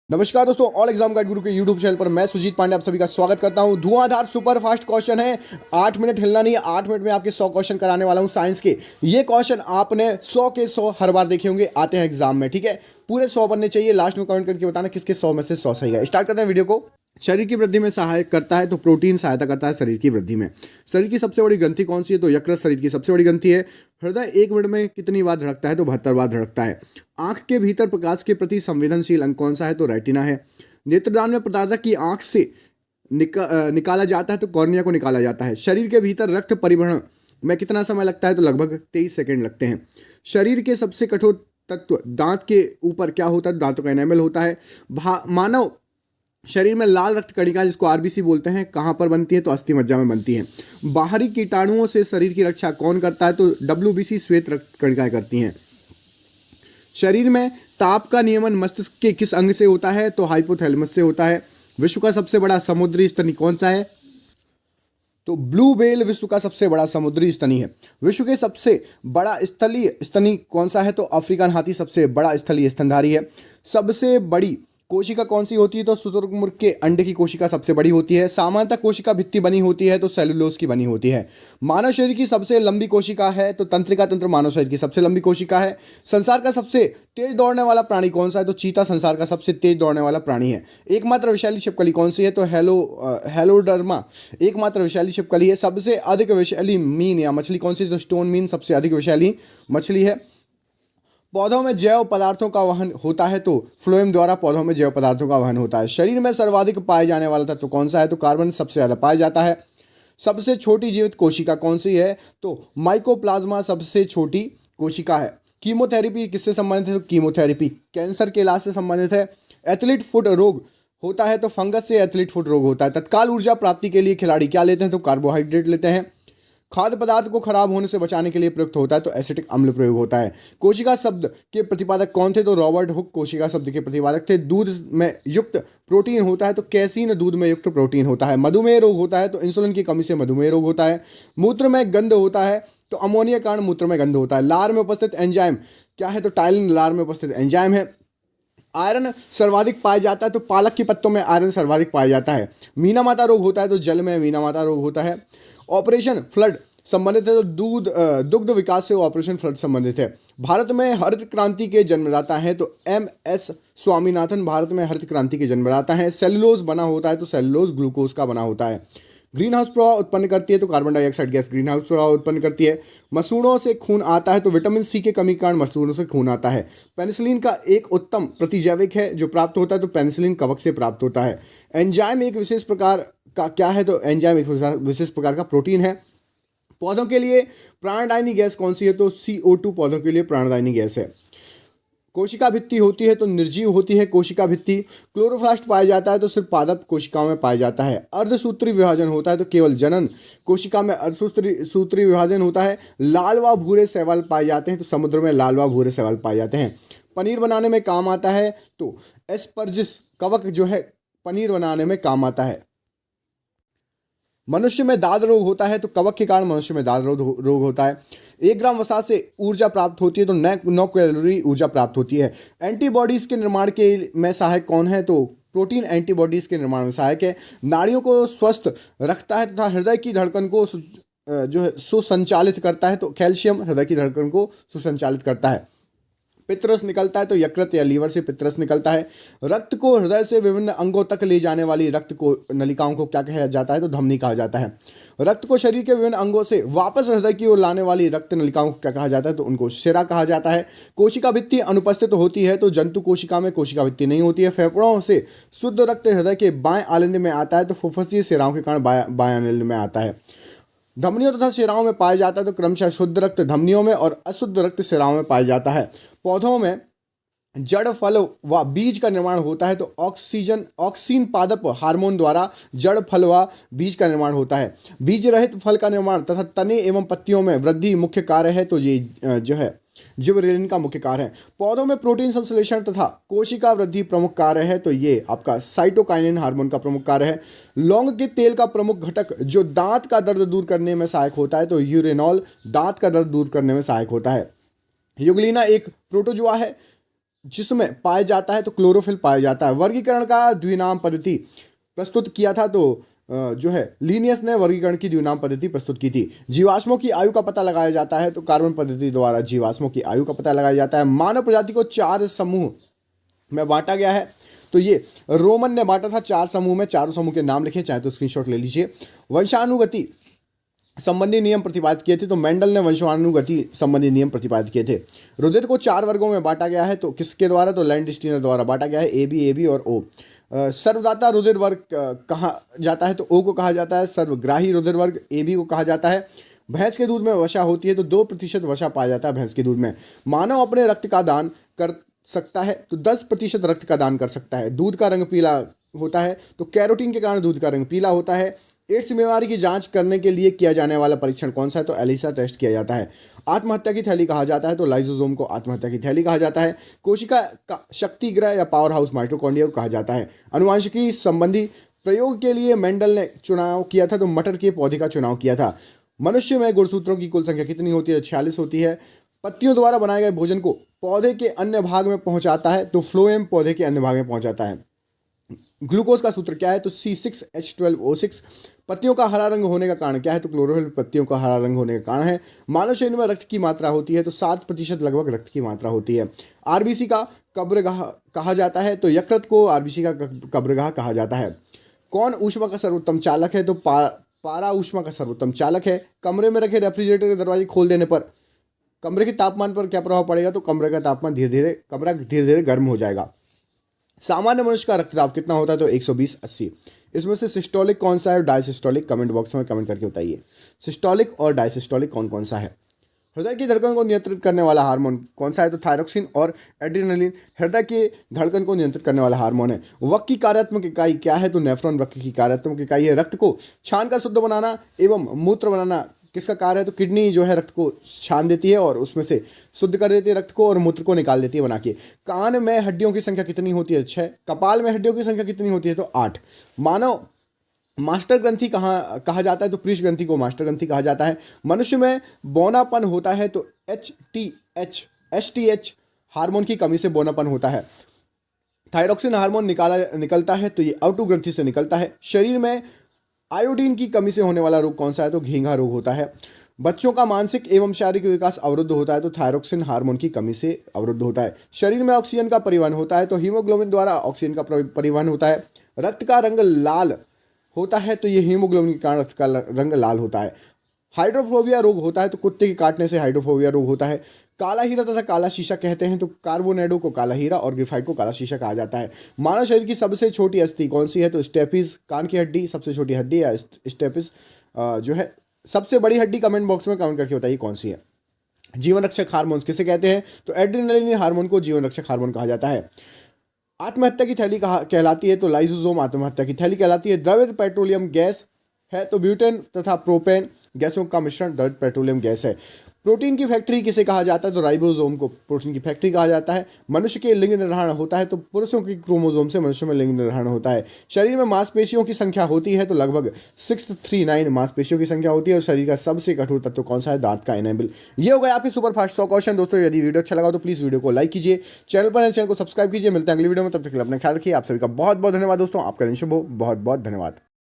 नमस्कार दोस्तों, all exam guide गुरु के यूट्यूब चैनल पर मैं सुजीत पांडे आप सभी का स्वागत करता हूं। धुआंधार सुपर फास्ट क्वेश्चन है। 8 मिनट हिलना नहीं है। 8 मिनट में आपके 100 क्वेश्चन कराने वाला हूं साइंस के। ये क्वेश्चन आपने 100 के 100 हर बार देखे होंगे, आते हैं एग्जाम में। ठीक है, पूरे 100 बनने चाहिए। लास्ट में कमेंट करके बताना किसके 100 में से 100 सही है। स्टार्ट करते हैं वीडियो को। शरीर की वृद्धि में सहायक करता है तो प्रोटीन सहायता करता है शरीर की वृद्धि में। शरीर की सबसे बड़ी ग्रंथि कौन सी है? तो यकृत शरीर की सबसे बड़ी ग्रंथि है। हृदय 1 मिनट में कितनी बार धड़कता है? तो 72 बार धड़कता है। आंख के भीतर प्रकाश के प्रति संवेदनशील अंग कौन सा है? तो रेटिना है। नेत्रदान में प्रदाता की आंख से निकाला जाता है तो कॉर्निया को निकाला जाता है। शरीर के भीतर रक्त परिवहन में कितना समय लगता है? तो लगभग 23 सेकेंड लगते हैं। शरीर के सबसे कठोर तत्व दांत के ऊपर क्या होता है? दांतों का एनामेल होता है। मानव शरीर में लाल रक्त कणिका जिसको आरबीसी बोलते हैं कहाँ पर बनती है? तो अस्थि मज्जा में बनती है। बाहरी कीटाणुओं से शरीर की रक्षा कौन करता है? तो डब्ल्यूबीसी श्वेत रक्त कणिकाएं करती हैं। शरीर में ताप का नियमन मस्तिष्क के किस अंग से होता है? तो हाइपोथैलेमस से होता है। विश्व का सबसे बड़ा समुद्री स्तनी कौन सा है? तो ब्लू व्हेल विश्व का सबसे बड़ा समुद्री स्तनी है। विश्व के सबसे बड़ा स्थलीय स्तनी कौन सा है? तो अफ्रीकन हाथी सबसे बड़ा स्थलीय स्तनधारी है। सबसे बड़ी कोशिका कौन सी होती है? तो शुतुरमुर्ग के अंडे की कोशिका सबसे बड़ी होती है। सामान्यतः कोशिका भित्ति बनी होती है तो सेलुलोज की बनी होती है। मानव शरीर की सबसे लंबी कोशिका है तो तंत्रिका तंत्र मानव शरीर की सबसे लंबी कोशिका है। संसार का सबसे तेज दौड़ने वाला प्राणी कौन सा है? तो चीता संसार का सबसे तेज दौड़ने वाला प्राणी है। एकमात्र विषैली छिपकली कौन सी है? तो हेलोडर्मा एकमात्र विषैली छिपकली है। सबसे अधिक विषैली मीन या मछली कौन सी? तो स्टोन मीन सबसे अधिक विषैली मछली है। पौधों में जैव पदार्थों का वहन होता है तो फ्लोएम द्वारा पौधों में जैव पदार्थों का वहन होता है। शरीर में सर्वाधिक पाए जाने वाला तत्व कौन सा है? तो कार्बन सबसे ज़्यादा पाया जाता है। सबसे छोटी जीवित कोशिका कौन सी है? तो माइकोप्लाज्मा सबसे छोटी कोशिका है। कीमोथेरेपी किससे संबंधित है? तो कीमोथेरेपी कैंसर के इलाज से संबंधित है। एथलीट फुट रोग होता है तो फंगस से एथलीट फुट रोग होता है। तत्काल ऊर्जा प्राप्ति के लिए खिलाड़ी क्या लेते हैं? तो कार्बोहाइड्रेट लेते हैं। खाद्य पदार्थ को खराब होने से बचाने के लिए प्रयुक्त होता है तो एसिटिक अम्ल प्रयोग होता है। कोशिका शब्द के प्रतिपादक कौन थे? तो रॉबर्ट हुक कोशिका शब्द के प्रतिपादक थे। दूध में युक्त प्रोटीन होता है तो कैसीन दूध में युक्त प्रोटीन होता है। मधुमेह रोग होता है तो इंसुलिन की कमी से मधुमेह रोग होता है। मूत्र में गंध होता है तो अमोनिया के कारण मूत्र में गंध होता है। लार में उपस्थित एंजाइम क्या है? तो टाइलिन लार में उपस्थित एंजाइम है। आयरन सर्वाधिक पाया जाता है तो पालक के पत्तों में आयरन सर्वाधिक पाया जाता है। मीना माता रोग होता है तो जल में मीना माता रोग होता है। ऑपरेशन फ्लड संबंधित है तो दुग्ध विकास से ऑपरेशन फ्लड संबंधित है। भारत में हरित क्रांति के जन्मदाता हैं तो एम.एस. स्वामीनाथन भारत में हरित क्रांति के जन्मदाता हैं। सेलुलोज बना होता है तो सेलुलोज ग्लूकोज का बना होता है। ग्रीन हाउस प्रभाव उत्पन्न करती है तो carbon dioxide gas green house प्रभाव उत्पन्न करती है। मसूड़ों से खून आता है तो विटामिन सी के कमी के कारण मसूड़ों से खून आता है। पेनिसिलिन का एक उत्तम प्रतिजैविक है जो प्राप्त होता है तो पेनिसिलिन कवक से प्राप्त होता है। एंजाइम एक विशेष प्रकार का क्या है? तो एंजाइम एक विशेष प्रकार का प्रोटीन है। पौधों के लिए प्राणदायिनी गैस कौन सी है? तो CO2 पौधों के लिए प्राणदायिनी गैस है। कोशिका भित्ति होती है तो निर्जीव होती है कोशिका भित्ति। क्लोरोप्लास्ट पाया जाता है तो सिर्फ पादप कोशिकाओं में पाया जाता है। अर्धसूत्री विभाजन होता है तो केवल जनन कोशिका में अर्धसूत्री विभाजन होता है। लाल व भूरे शैवाल पाए जाते हैं तो समुद्र में लाल व भूरे शैवाल पाए जाते हैं। पनीर बनाने में काम आता है तो एस्परजिस कवक जो है पनीर बनाने में काम आता है। मनुष्य में दाद रोग होता है तो कवक के कारण मनुष्य में दाद रोग होता है। 1 ग्राम वसा से ऊर्जा प्राप्त होती है तो 9 कैलोरी ऊर्जा प्राप्त होती है। एंटीबॉडीज के निर्माण के में सहायक कौन है? तो प्रोटीन एंटीबॉडीज के निर्माण में सहायक है। नाड़ियों को स्वस्थ रखता है तथा हृदय की धड़कन को जो है सुसंचालित करता है तो कैल्शियम हृदय की धड़कन को सुसंचालित करता है। पित्तरस निकलता है तो यकृत या लीवर से पित्तरस निकलता है। रक्त को हृदय से विभिन्न अंगों तक ले जाने वाली रक्त को नलिकाओं को क्या कहा जाता है? तो धमनी कहा जाता है। रक्त को शरीर के विभिन्न अंगों से वापस हृदय की ओर लाने वाली रक्त नलिकाओं को क्या कहा जाता है? तो उनको शिरा कहा जाता है। कोशिका भित्ति अनुपस्थित होती है तो जंतु कोशिका में कोशिका भित्ति नहीं होती है। फेफड़ों से शुद्ध रक्त हृदय के बाएं आलिंद में आता है तो फुफ्फुसीय शिराओं के कारण बाएं आलिंद में आता है। धमनियों तथा शिराओं में पाया जाता है तो क्रमशः शुद्ध रक्त धमनियों में और अशुद्ध रक्त शिराओं में पाया जाता है। पौधों में जड़ फल व बीज का निर्माण होता है तो ऑक्सीन पादप हार्मोन द्वारा जड़ फल व बीज का निर्माण होता है। बीज रहित फल का निर्माण तथा तने एवं पत्तियों में वृद्धि मुख्य कार्य है तो ये जो है जिबरेलिन का मुख्य कार्य है। पौधों में प्रोटीन संश्लेषण तथा कोशिका वृद्धि प्रमुख कार्य है तो ये आपका साइटोकाइनिन हार्मोन का प्रमुख कार्य है। लौंग के तेल का प्रमुख घटक जो दांत का दर्द दूर करने में सहायक होता है तो यूरेनॉल दांत का दर्द दूर करने में सहायक होता है। युगलिना एक प्रोटोजुआ है जिसमें पाया जाता है तो क्लोरोफिल पाया जाता है। वर्गीकरण का द्विनाम पद्धति प्रस्तुत किया था तो जो है लीनियस ने वर्गीकरण की द्विनाम पद्धति प्रस्तुत की थी। जीवाश्मों की आयु का पता लगाया जाता है तो कार्बन पद्धति द्वारा जीवाश्मों की आयु का पता लगाया जाता है। मानव प्रजाति को 4 समूह में बांटा गया है तो ये रोमन ने बांटा था 4 समूह में। चारों समूह के नाम लिखे, चाहे तो स्क्रीनशॉट ले लीजिए। वंशानुगति संबंधी नियम प्रतिपादित किए थे तो मेंडल ने वंशानुगति संबंधी नियम प्रतिपादित किए थे। रुधिर को 4 वर्गों में बांटा गया है तो किसके द्वारा, तो लैंडस्टीनर द्वारा बांटा गया है, ए बी और ओ। सर्वदाता रुधिर वर्ग कहा जाता है तो ओ को कहा जाता है। सर्वग्राही रुधिर वर्ग ए बी को कहा जाता है। भैंस के दूध में वसा होती है तो 2% वसा पाया जाता है भैंस के दूध में। मानव अपने रक्त का दान कर सकता है तो 10% रक्त का दान कर सकता है। दूध का रंग पीला होता है तो कैरोटीन के कारण दूध का रंग पीला होता है। एड्स बीमारी की जांच करने के लिए किया जाने वाला परीक्षण कौन सा है, तो एलिसा टेस्ट किया जाता है। आत्महत्या की थैली कहा जाता है तो लाइसोसोम को आत्महत्या की थैली कहा जाता है। कोशिका का शक्ति ग्रह या पावर हाउस माइटोकॉन्ड्रिया को कहा जाता है। अनुवांशिकी संबंधी प्रयोग के लिए मेंडल ने चुनाव किया था तो मटर के पौधे का चुनाव किया था। मनुष्य में गुणसूत्रों की कुल संख्या कितनी होती है, 46 होती है। पत्तियों द्वारा बनाए गए भोजन को पौधे के अन्य भाग में पहुंचाता है तो फ्लोएम पौधे के अन्य भाग में पहुंचाता है। ग्लूकोज का सूत्र क्या है, तो C6H12O6। पत्तियों का हरा रंग होने का कारण क्या है, तो क्लोरोफिल पत्तियों का हरा रंग होने का कारण है। मानव शरीर में रक्त की मात्रा होती है तो 7% लगभग रक्त की मात्रा होती है। आरबीसी का कब्रगाह कहा जाता है तो यकृत को आरबीसी का कब्रगाह कहा जाता है। कौन ऊष्मा का सर्वोत्तम चालक है, तो पारा ऊष्मा का सर्वोत्तम चालक है। कमरे में रखे रेफ्रिजरेटर के दरवाजे खोल देने पर कमरे के तापमान पर क्या प्रभाव पड़ेगा, तो कमरे का तापमान कमरा धीरे धीरे गर्म हो जाएगा। सामान्य मनुष्य का रक्तचाप कितना होता है, तो 120/80। इसमें से सिस्टोलिक कौन सा है, डायसिस्टोलिक? कमेंट बॉक्स में कमेंट करके बताइए सिस्टोलिक और डायसिस्टोलिक कौन कौन सा है। हृदय की धड़कन को नियंत्रित करने वाला हार्मोन कौन सा है, तो थायरोक्सिन और एड्रेनलिन हृदय के धड़कन को नियंत्रित करने वाला हार्मोन है। वक्र की कार्यात्मक इकाई क्या है, तो नेफ्रॉन वक्र की कार्यात्मक इकाई है। रक्त को छान कर शुद्ध बनाना एवं मूत्र बनाना किसका कार्य है, तो किडनी जो है रक्त को छान देती है और उसमें से शुद्ध कर देती है रक्त को और मूत्र को निकाल देती है बना के। कान में हड्डियों की संख्या कितनी होती है, 6। कपाल में हड्डियों की संख्या कितनी होती है, तो 8। मानव मास्टर ग्रंथि कहा जाता है, तो पृष्ठ ग्रंथि को मास्टर ग्रंथि कहा जाता है। मनुष्य में बौनापन होता है तो एसटीएच हार्मोन की कमी से बौनापन होता है। थायरोक्सिन हार्मोन निकलता है तो ये आउटू ग्रंथि से निकलता है। शरीर में आयोडीन की कमी से होने वाला रोग कौन सा है, तो घेंघा रोग होता है। बच्चों का मानसिक एवं शारीरिक विकास अवरुद्ध होता है तो थायरोक्सिन हार्मोन की कमी से अवरुद्ध होता है। शरीर में ऑक्सीजन का परिवहन होता है तो हीमोग्लोबिन द्वारा ऑक्सीजन का परिवहन होता है। रक्त का रंग लाल होता है तो ये हीमोग्लोबिन के कारण रक्त का रंग लाल होता है। हाइड्रोफोबिया रोग होता है तो कुत्ते के काटने से हाइड्रोफोबिया रोग होता है। काला हीरा तथा काला शीशा कहते हैं तो कार्बोनेडो को काला हीरा और ग्रेफाइट को काला शीशा कहा जाता है। मानव शरीर की सबसे छोटी अस्थि कौन सी है, तो स्टेपिस कान की हड्डी सबसे छोटी हड्डी या स्टेपिस जो है सबसे बड़ी हड्डी। कमेंट बॉक्स में कमेंट करके बताइए कौन सी है। जीवन रक्षक हार्मोन किसे कहते हैं, तो एड्रेनलिन हार्मोन को जीवन रक्षक हार्मोन कहा जाता है। आत्महत्या की थैली कहलाती है तो लाइसोसोम आत्महत्या की थैली कहलाती है। द्रवित पेट्रोलियम गैस है तो ब्यूटेन तथा प्रोपेन गैसों का मिश्रण द्रवित पेट्रोलियम गैस है। प्रोटीन की फैक्ट्री किसे कहा जाता है, तो राइबोसोम को प्रोटीन की फैक्ट्री कहा जाता है। मनुष्य के लिंग निर्धारण होता है तो पुरुषों की क्रोमोसोम से मनुष्य में लिंग निर्धारण होता है। शरीर में मांसपेशियों की संख्या होती है तो लगभग 639 मांसपेशियों की संख्या होती है। और शरीर का सबसे कठोर तत्व कौन सा है, दांत का एनेबल। ये हो गया आपके सुपरफास्ट 100 क्वेश्चन। दोस्तों यदि वीडियो अच्छा लगा तो प्लीज़ वीडियो को लाइक कीजिए, चैनल को सब्सक्राइब कीजिए। मिलते हैं अगली वीडियो में, तब तक अपना ख्याल रखिए। आप सभी का बहुत बहुत धन्यवाद दोस्तों। आपका दिन शुभ हो। बहुत बहुत धन्यवाद।